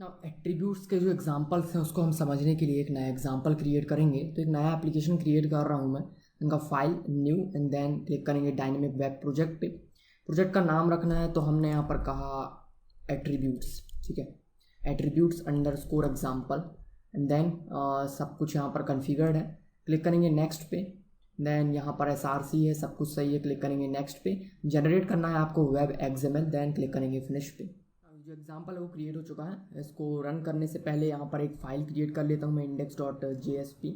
ना एट्रीब्यूट्स के जो एग्जांपल्स हैं उसको हम समझने के लिए एक नया एग्जांपल क्रिएट करेंगे। तो एक नया एप्लीकेशन क्रिएट कर रहा हूँ मैं। इनका file new and then click करेंगे डायनेमिक वेब प्रोजेक्ट पे। प्रोजेक्ट का नाम रखना है तो हमने यहाँ पर कहा एट्रीब्यूट्स, ठीक है, attributes underscore example and then सब कुछ यहाँ पर कन्फिगर्ड है। क्लिक करेंगे नेक्स्ट पे। देन यहाँ पर SRC है, सब कुछ सही है, क्लिक करेंगे नेक्स्ट पे। जनरेट करना है आपको वेब XML, देन क्लिक करेंगे फिनिश पे। जो एग्जांपल है वो क्रिएट हो चुका है। इसको रन करने से पहले यहाँ पर एक फ़ाइल क्रिएट कर लेता हूँ मैं, index.jsp।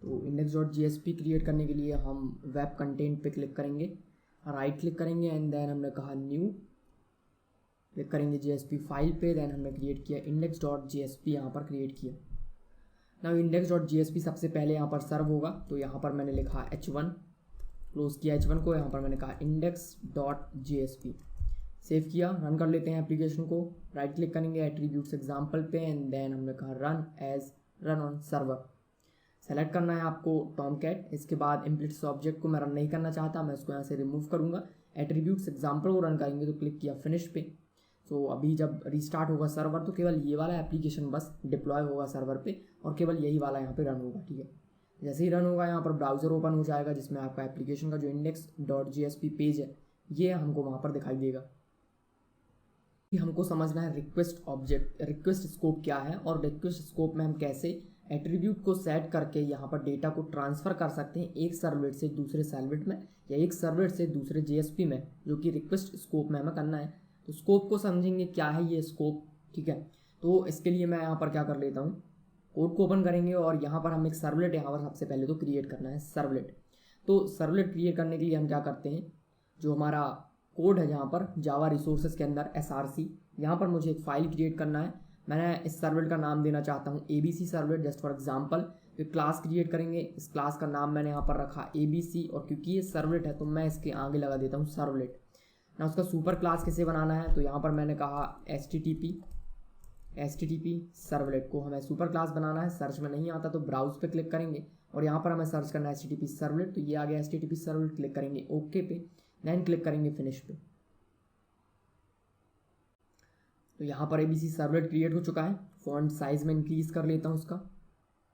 तो index.jsp क्रिएट करने के लिए हम वेब कंटेंट पे क्लिक करेंगे, राइट क्लिक करेंगे एंड देन हमने कहा न्यू, क्लिक करेंगे JSP फाइल पे। देन हमने क्रिएट किया index.jsp, यहाँ पर क्रिएट किया ना। index.jsp सबसे पहले यहाँ पर सर्व होगा, तो यहाँ पर मैंने लिखा h1, क्लोज किया h1 को। यहाँ पर मैंने कहा index.jsp, सेव किया। रन कर लेते हैं एप्लीकेशन को। राइट क्लिक करेंगे एट्रीब्यूट्स एग्जाम्पल पे एंड देन हमने कहा run as run on server. Select करना है आपको टॉमकैट। इसके बाद इम्प्लिसिट ऑब्जेक्ट को मैं रन नहीं करना चाहता, मैं इसको यहाँ से रिमूव करूँगा। एट्रीब्यूट्स एग्जाम्पल को रन करेंगे तो क्लिक किया फिनिश पे। तो अभी जब रिस्टार्ट होगा सर्वर तो केवल ये वाला एप्लीकेशन बस डिप्लॉय होगा सर्वर पे और केवल यही वाला यहाँ पे रन होगा, ठीक है। जैसे ही रन होगा यहाँ पर ब्राउज़र ओपन हो जाएगा जिसमें आपका एप्लीकेशन का जो index.jsp पेज है ये हमको वहाँ पर दिखाई देगा। हमको समझना है रिक्वेस्ट ऑब्जेक्ट, रिक्वेस्ट स्कोप क्या है और रिक्वेस्ट स्कोप में हम कैसे एट्रीब्यूट को सेट करके यहाँ पर डेटा को ट्रांसफ़र कर सकते हैं एक सर्वलेट से दूसरे सर्वलेट में या एक सर्वलेट से दूसरे JSP में, जो कि रिक्वेस्ट स्कोप में हमें करना है। तो स्कोप को समझेंगे क्या है ये स्कोप, ठीक है। तो इसके लिए मैं यहाँ पर क्या कर लेता हूँ, कोड को ओपन करेंगे और यहाँ पर हम एक सर्वलेट यहाँ पर सबसे पहले तो क्रिएट करना है सर्वलेट। तो सर्वलेट क्रिएट करने के लिए हम क्या करते हैं, जो हमारा कोड है जहाँ पर जावा रिसोर्सेज के अंदर SRC, यहाँ पर मुझे एक फ़ाइल क्रिएट करना है। मैं इस सर्वलेट का नाम देना चाहता हूँ ABC servlet, just for example. तो क्लास क्रिएट करेंगे, इस क्लास का नाम मैंने यहाँ पर रखा ABC और क्योंकि ये सर्वलेट है तो मैं इसके आगे लगा देता हूँ सर्वलेट ना। उसका सुपर क्लास कैसे बनाना है, तो यहाँ पर मैंने कहा HTTP सर्वलेट को हमें सुपर क्लास बनाना है। सर्च में नहीं आता तो ब्राउज पे क्लिक करेंगे और यहाँ पर हमें सर्च करना है HTTP सर्वलेट। तो ये आ गया HTTP सर्वलेट, क्लिक करेंगे ओके पे, देन क्लिक करेंगे फिनिश पे। तो यहाँ पर ABC सर्वलेट क्रिएट हो चुका है। फॉन्ट साइज में इंक्रीज कर लेता हूँ उसका।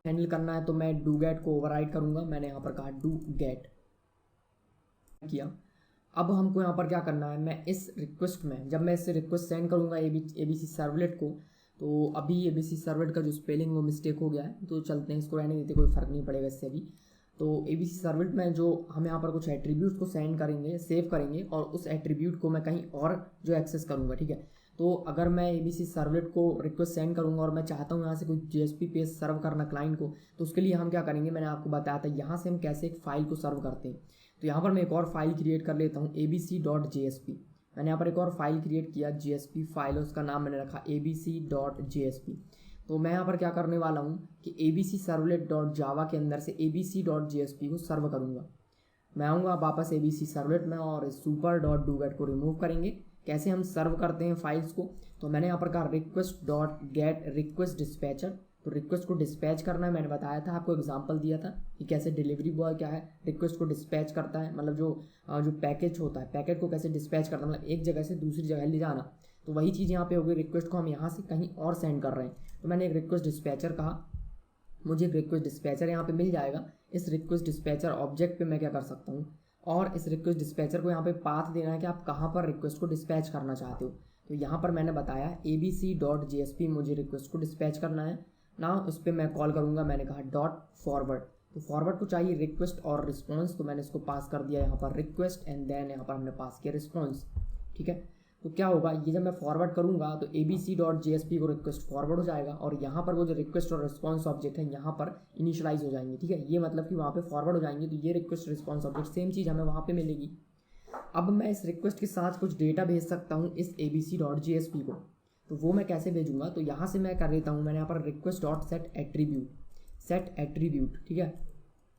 हैंडल करना है तो मैं डू गेट को ओवरराइड करूँगा, मैंने यहाँ पर कहा डू गेट किया। अब हमको यहाँ पर क्या करना है, मैं इस रिक्वेस्ट में जब मैं इससे रिक्वेस्ट सेंड करूँगा ABC सर्वलेट को, तो अभी ABC सर्वलेट का जो स्पेलिंग वो मिस्टेक हो गया है, तो चलते हैं इसको रहने देते, कोई फ़र्क नहीं पड़ेगा इससे अभी। तो ABC सर्वलेट में जो हम यहाँ पर कुछ एट्रीब्यूट को सेंड करेंगे, सेव करेंगे और उस एट्रीब्यूट को मैं कहीं और जो एक्सेस करूँगा, ठीक है। तो अगर मैं ABC सर्वलेट को रिक्वेस्ट सेंड करूँगा और मैं चाहता हूँ यहाँ से कोई JSP पेज सर्व करना क्लाइंट को, तो उसके लिए हम क्या करेंगे, मैंने आपको बताया था यहाँ से हम कैसे एक फ़ाइल को सर्व करते हैं। तो यहाँ पर मैं एक और फाइल क्रिएट कर लेता हूँ abc.jsp। मैंने यहाँ पर एक और फाइल क्रिएट किया JSP फाइल, उसका नाम मैंने रखा abc.jsp। तो मैं यहाँ पर क्या करने वाला हूँ कि ABC सर्वलेट.java के अंदर से abc.jsp को सर्व करूँगा। मैं आऊँगा वापस ABC सर्वलेट में और super.doget को रिमूव करेंगे। कैसे हम सर्व करते हैं फाइल्स को, तो मैंने यहाँ पर कहा request.get request dispatcher। तो रिक्वेस्ट को डिस्पैच करना है, मैंने बताया था आपको, एग्जांपल दिया था कि कैसे डिलीवरी बॉय क्या है रिक्वेस्ट को डिस्पैच करता है, मतलब जो पैकेज होता है पैकेट को कैसे डिस्पैच करना, मतलब एक जगह से दूसरी जगह ले जाना। तो वही चीज़ यहाँ पे हो गई, रिक्वेस्ट को हम यहाँ से कहीं और सेंड कर रहे हैं। तो मैंने एक रिक्वेस्ट डिस्पैचर कहा, मुझे एक रिक्वेस्ट डिस्पैचर यहाँ पे मिल जाएगा। इस रिक्वेस्ट डिस्पैचर ऑब्जेक्ट पे मैं क्या कर सकता हूँ, और इस रिक्वेस्ट डिस्पैचर को यहाँ पे पाथ देना है कि आप कहाँ पर रिक्वेस्ट को डिस्पैच करना चाहते हो। तो यहाँ पर मैंने बताया abc.jsp मुझे रिक्वेस्ट को डिस्पैच करना है ना। उस पर मैं कॉल करूँगा, मैंने कहा .forward। तो फॉरवर्ड को चाहिए रिक्वेस्ट और रिस्पॉन्स, तो मैंने इसको पास कर दिया यहाँ पर रिक्वेस्ट एंड देन यहाँ पर हमने पास किया रिस्पॉन्स, ठीक है। तो क्या होगा, ये जब मैं फॉरवर्ड करूँगा तो abc.jsp को रिक्वेस्ट फॉरवर्ड हो जाएगा और यहाँ पर वो जो रिक्वेस्ट और रिस्पॉन्स ऑब्जेक्ट है यहाँ पर इनिशियलाइज हो जाएंगे, ठीक है। ये मतलब कि वहाँ पे फॉरवर्ड हो जाएंगे, तो ये रिक्वेस्ट रिस्पॉन्स ऑब्जेक्ट सेम चीज़ हमें वहाँ पे मिलेगी। अब मैं इस रिक्वेस्ट के साथ कुछ डेटा भेज सकता हूँ इस abc.jsp को, तो वो मैं कैसे भेजूँगा, तो यहाँ से मैं कर लेता हूँ, मैंने यहाँ पर सेट एट्रीब्यूट, ठीक है।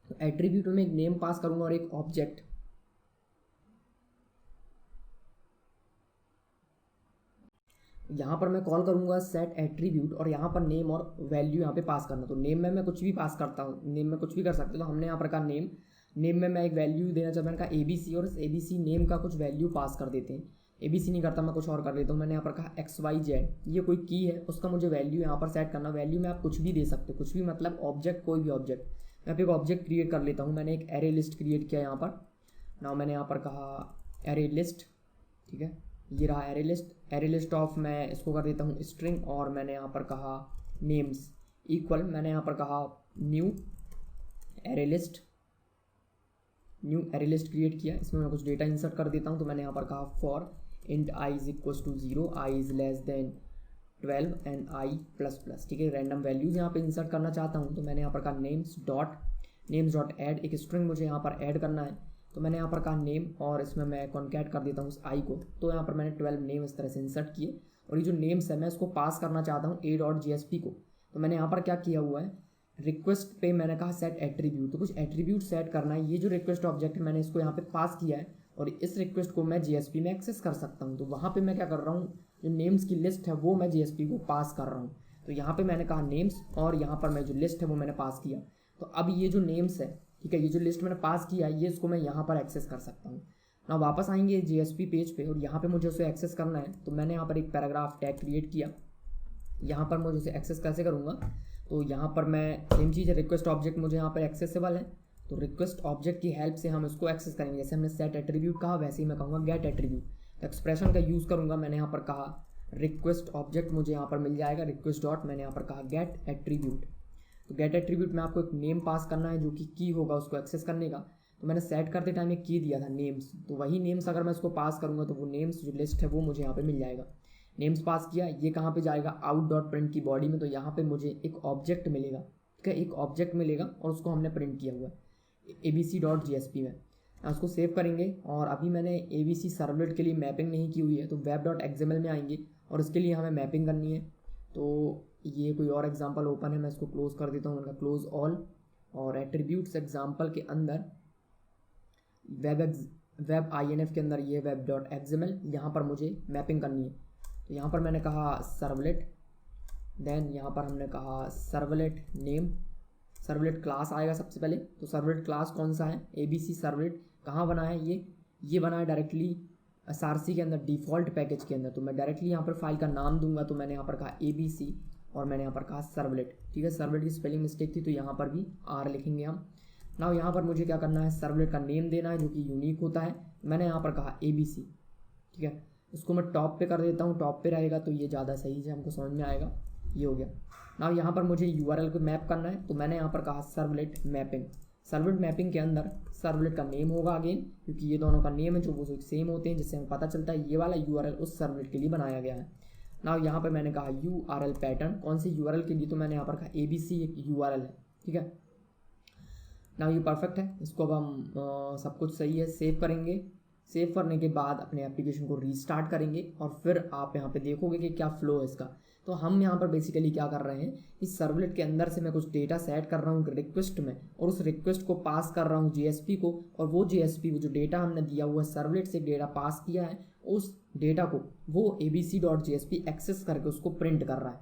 तो एट्रीब्यूट में एक नेम पास करूँगा और एक ऑब्जेक्ट। यहाँ पर मैं कॉल करूँगा सेट एट्रीब्यूट और यहाँ पर नेम और वैल्यू यहाँ पे पास करना। तो नेम में मैं कुछ भी पास करता हूँ, नेम में कुछ भी कर सकते हो। तो हमने यहाँ पर कहा नेम में मैं एक वैल्यू देना चाहता हूँ, मैंने कहा ABC और इस ABC नेम का कुछ वैल्यू पास कर देते हैं। ABC नहीं करता, मैं कुछ और कर लेता हूँ। मैंने यहाँ पर कहा XYZ, ये कोई की है, उसका मुझे वैल्यू यहाँ पर सेट करना। वैल्यू में आप कुछ भी दे सकते हो, कुछ भी मतलब ऑब्जेक्ट, कोई भी ऑब्जेक्ट। यहाँ पे एक ऑब्जेक्ट क्रिएट कर लेता हूँ। मैंने एक एरे लिस्ट क्रिएट किया यहाँ पर। नाउ मैंने यहाँ पर कहा एरे लिस्ट, ठीक है, ये रहा array list. Array list of मैं इसको कर देता हूँ स्ट्रिंग, और मैंने यहाँ पर कहा नेम्स इक्वल, मैंने यहाँ पर कहा new array list, new array list create किया। इसमें मैं कुछ डेटा इंसर्ट कर देता हूँ। तो मैंने यहाँ पर कहा for int i is equal to 0, i is less than 12 and i plus plus, ठीक है। रैंडम वैल्यूज़ यहाँ पे इंसर्ट करना चाहता हूँ। तो मैंने यहाँ पर कहा नेम्स डॉट ऐड, एक स्ट्रिंग मुझे यहाँ पर ऐड करना है। तो मैंने यहाँ पर कहा नेम, और इसमें मैं कॉन्कैट कर देता हूँ उस i को। तो यहाँ पर मैंने 12 नेम इस तरह से इंसर्ट किए, और ये जो नेम्स है मैं इसको पास करना चाहता हूँ a.jsp को। तो मैंने यहाँ पर क्या किया हुआ है, रिक्वेस्ट पे मैंने कहा सेट एट्रीब्यूट, तो कुछ एट्रीब्यूट सेट करना है। ये जो रिक्वेस्ट ऑब्जेक्ट है मैंने इसको यहाँ पे पास किया है, और इस रिक्वेस्ट को मैं JSP में एक्सेस कर सकता हूँ। तो वहाँ पे मैं क्या कर रहा हूँ, जो नेम्स की लिस्ट है वो मैं JSP को पास कर रहा हूँ। तो यहाँ पे मैंने कहा नेम्स, और यहाँ पर मैं जो लिस्ट है वो मैंने पास किया। तो अब ये जो नेम्स है, ठीक है, ये जो लिस्ट मैंने पास किया है, ये इसको मैं यहाँ पर एक्सेस कर सकता हूँ। ना वापस आएंगे JSP पेज पे, और यहाँ पे मुझे उसे एक्सेस करना है। तो मैंने यहाँ पर एक पैराग्राफ टैग क्रिएट किया। यहाँ पर मुझे उसे एक्सेस कैसे करूँगा, तो यहाँ पर मैं सेम चीज़ है, रिक्वेस्ट ऑब्जेक्ट मुझे यहाँ पर एक्सेसिबल है। तो रिक्वेस्ट ऑब्जेक्ट की हेल्प से हम इसको एक्सेस करेंगे। जैसे हमने सेट एट्रीब्यूट कहा, वैसे ही मैं कहूँगा गेट एट्रीब्यूट। तो एक्सप्रेशन का यूज़ करूँगा। मैंने यहाँ पर कहा रिक्वेस्ट ऑब्जेक्ट मुझे यहाँ पर मिल जाएगा, रिक्वेस्ट डॉट, मैंने यहाँ पर कहा गेट एट्रीब्यूट। तो गेट एट्रीब्यूट में आपको एक नेम पास करना है जो कि की होगा उसको एक्सेस करने का। तो मैंने सेट करते टाइम एक की दिया था नेम्स, तो वही नेम्स अगर मैं इसको पास करूँगा तो वो नेम्स जो लिस्ट है वो मुझे यहाँ पे मिल जाएगा। नेम्स पास किया, ये कहाँ पे जाएगा, आउट डॉट प्रिंट की बॉडी में। तो यहाँ पे मुझे एक ऑब्जेक्ट मिलेगा, ठीक है, एक ऑब्जेक्ट मिलेगा, और उसको हमने प्रिंट किया हुआ है abc.jsp में। उसको सेव करेंगे, और अभी मैंने abc सर्वलेट के लिए मैपिंग नहीं की हुई है, तो web.xml में आएंगे, और इसके लिए हमें मैपिंग करनी है। तो ये कोई और एग्जांपल ओपन है, मैं इसको क्लोज कर देता हूँ, उनका क्लोज ऑल, और एट्रीब्यूट्स एग्जांपल के अंदर वेब INF के अंदर ये web.xml, यहाँ पर मुझे मैपिंग करनी है। तो यहाँ पर मैंने कहा सर्वलेट, देन यहाँ पर हमने कहा सर्वलेट नेम, सर्वलेट क्लास आएगा सबसे पहले। तो सर्वलेट क्लास कौन सा है, ABC सर्वलेट। कहाँ बना है ये बना है डायरेक्टली SRC के अंदर, डिफ़ॉल्ट पैकेज के अंदर। तो मैं डायरेक्टली यहाँ पर फाइल का नाम दूंगा। तो मैंने यहाँ पर कहा ABC, और मैंने यहाँ पर कहा सर्वलेट, ठीक है। सर्वलेट की स्पेलिंग मिस्टेक थी, तो यहाँ पर भी R लिखेंगे हम। ना यहाँ पर मुझे क्या करना है, सर्वलेट का नेम देना है जो कि यूनिक होता है। मैंने यहाँ पर कहा ABC, ठीक है। इसको मैं टॉप पे कर देता हूँ, टॉप पे रहेगा तो ये ज़्यादा सही है, हमको समझ में आएगा। ये हो गया। ना यहाँ पर मुझे URL को मैप करना है, तो मैंने यहाँ पर कहा सर्वलेट मैपिंग। सर्वलेट मैपिंग के अंदर सर्वलेट का नेम होगा अगेन, क्योंकि ये दोनों का नेम है जो वो सेम होते हैं, जिससे हमें पता चलता है ये वाला URL उस सर्वलेट के लिए बनाया गया है। ना यहाँ पर मैंने कहा URL पैटर्न, कौन सी URL के लिए, तो मैंने यहाँ पर कहा ABC एक URL है, ठीक है ना। ये परफेक्ट है। इसको अब हम सब कुछ सही है, सेव करेंगे। सेव करने के बाद अपने एप्लीकेशन को रीस्टार्ट करेंगे, और फिर आप यहाँ पे देखोगे कि क्या फ्लो है इसका। तो हम यहाँ पर बेसिकली क्या कर रहे हैं, इस सर्वलेट के अंदर से मैं कुछ डेटा सेट कर रहा हूँ रिक्वेस्ट में, और उस रिक्वेस्ट को पास कर रहा हूँ JSP को, और वो JSP वो जो डेटा हमने दिया हुआ है, सर्वलेट से डेटा पास किया है, उस डेटा को वो abc.jsp एक्सेस करके उसको प्रिंट कर रहा है।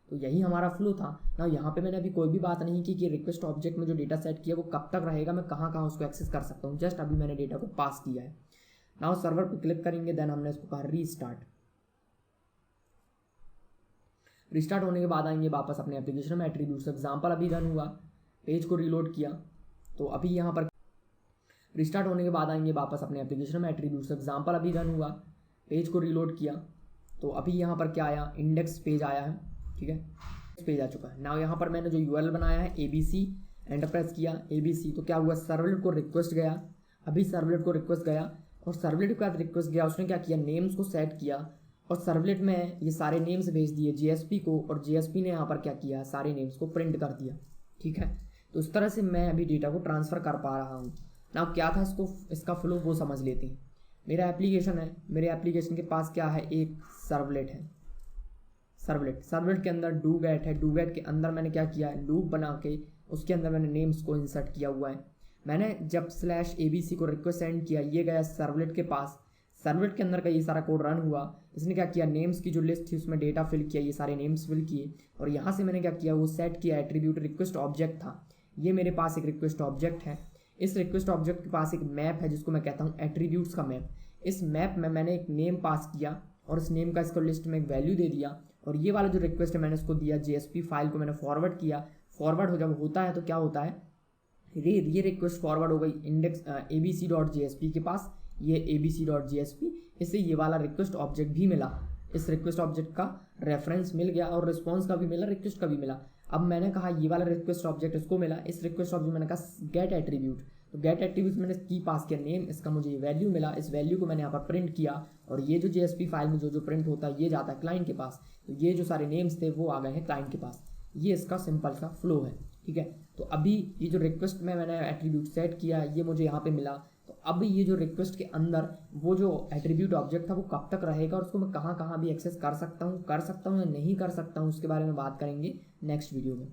तो यही हमारा फ्लो था ना। यहाँ पे मैंने अभी कोई भी बात नहीं की कि रिक्वेस्ट ऑब्जेक्ट में जो डेटा सेट किया वो कब तक रहेगा, मैं कहाँ कहाँ उसको एक्सेस कर सकता हूँ। जस्ट अभी मैंने डेटा को पास किया है। नाउ सर्वर पे क्लिक करेंगे, देन हमने इसको कहा रीस्टार्ट। रिस्टार्ट होने के बाद आएंगे वापस अपने एप्लीकेशन में, एट्रीब्यूट्स एग्जांपल अभी रन हुआ, पेज को रीलोड किया। तो अभी यहाँ पर रिस्टार्ट होने के बाद आएंगे वापस अपने एप्लीकेशन में, एट्रीब्यूट्स एग्जांपल अभी रन हुआ, पेज को रीलोड किया। तो अभी यहाँ पर क्या आया, इंडेक्स पेज आया है, ठीक है, पेज आ चुका है। नाउ यहाँ पर मैंने जो URL बनाया है ABC, एंटर प्रेस किया ABC, तो क्या हुआ, सर्वलेट को रिक्वेस्ट गया। अभी सर्वलेट को रिक्वेस्ट गया, और सर्वलेट के बाद रिक्वेस्ट गया, उसने क्या किया, नेम्स को सेट किया, और सर्वलेट में ये सारे नेम्स भेज दिए JSP को, और JSP ने यहाँ पर क्या किया, सारे नेम्स को प्रिंट कर दिया, ठीक है। तो इस तरह से मैं अभी डेटा को ट्रांसफ़र कर पा रहा हूँ ना। क्या था इसका फ्लो वो समझ लेते हैं। मेरा एप्लीकेशन है, मेरे एप्लीकेशन के पास क्या है, एक सर्वलेट है। सर्वलेट के अंदर डू गेट है, डू गेट के अंदर मैंने क्या किया है, लूप बना के उसके अंदर मैंने नेम्स को इंसर्ट किया हुआ है। मैंने जब /abc को रिक्वेस्ट सेंड किया, ये गया सर्वलेट के पास, सर्वलेट के अंदर का ये सारा कोड रन हुआ। इसने क्या किया, नेम्स की जो लिस्ट थी उसमें डेटा फिल किया, ये सारे नेम्स फिल किए, और यहाँ से मैंने क्या किया, वो सेट किया एट्रीब्यूट रिक्वेस्ट ऑब्जेक्ट था। ये मेरे पास एक रिक्वेस्ट ऑब्जेक्ट है। इस रिक्वेस्ट ऑब्जेक्ट के पास एक मैप है जिसको मैं कहता हूँ एट्रीब्यूट्स का मैप। इस मैप में मैंने एक नेम पास किया और इस नेम का इसको लिस्ट में एक वैल्यू दे दिया, और ये वाला जो रिक्वेस्ट है मैंने इसको दिया JSP फाइल को मैंने फॉरवर्ड किया। फॉरवर्ड हो जब होता है तो क्या होता है, ये रिक्वेस्ट फॉरवर्ड हो गई इंडेक्स abc.jsp के पास, ये abc.jsp, इससे ये वाला रिक्वेस्ट ऑब्जेक्ट भी मिला, इस रिक्वेस्ट ऑब्जेक्ट का रेफरेंस मिल गया और रिस्पॉन्स का भी मिला, रिक्वेस्ट का भी मिला। अब मैंने कहा ये वाला रिक्वेस्ट ऑब्जेक्ट इसको मिला, इस रिक्वेस्ट ऑब्जेक्ट मैंने कहा गेट एट्रीब्यूट, तो गेट एट्रीब्यूट मैंने की पास किया नेम, इसका मुझे ये वैल्यू मिला, इस वैल्यू को मैंने यहाँ पर प्रिंट किया, और ये जो JSP फाइल में जो प्रिंट होता है ये जाता है क्लाइंट के पास, तो ये जो सारे नेम्स थे वो आ गए हैं क्लाइंट के पास। ये इसका सिंपल सा फ्लो है, ठीक है। तो अभी ये जो रिक्वेस्ट में मैंने एट्रीब्यूट सेट किया ये मुझे यहाँ पे मिला, तो अब ये जो रिक्वेस्ट के अंदर वो जो एट्रीब्यूट ऑब्जेक्ट था वो कब तक रहेगा और उसको मैं कहाँ कहाँ भी एक्सेस कर सकता हूँ या नहीं कर सकता हूँ, उसके बारे में बात करेंगे नेक्स्ट वीडियो में।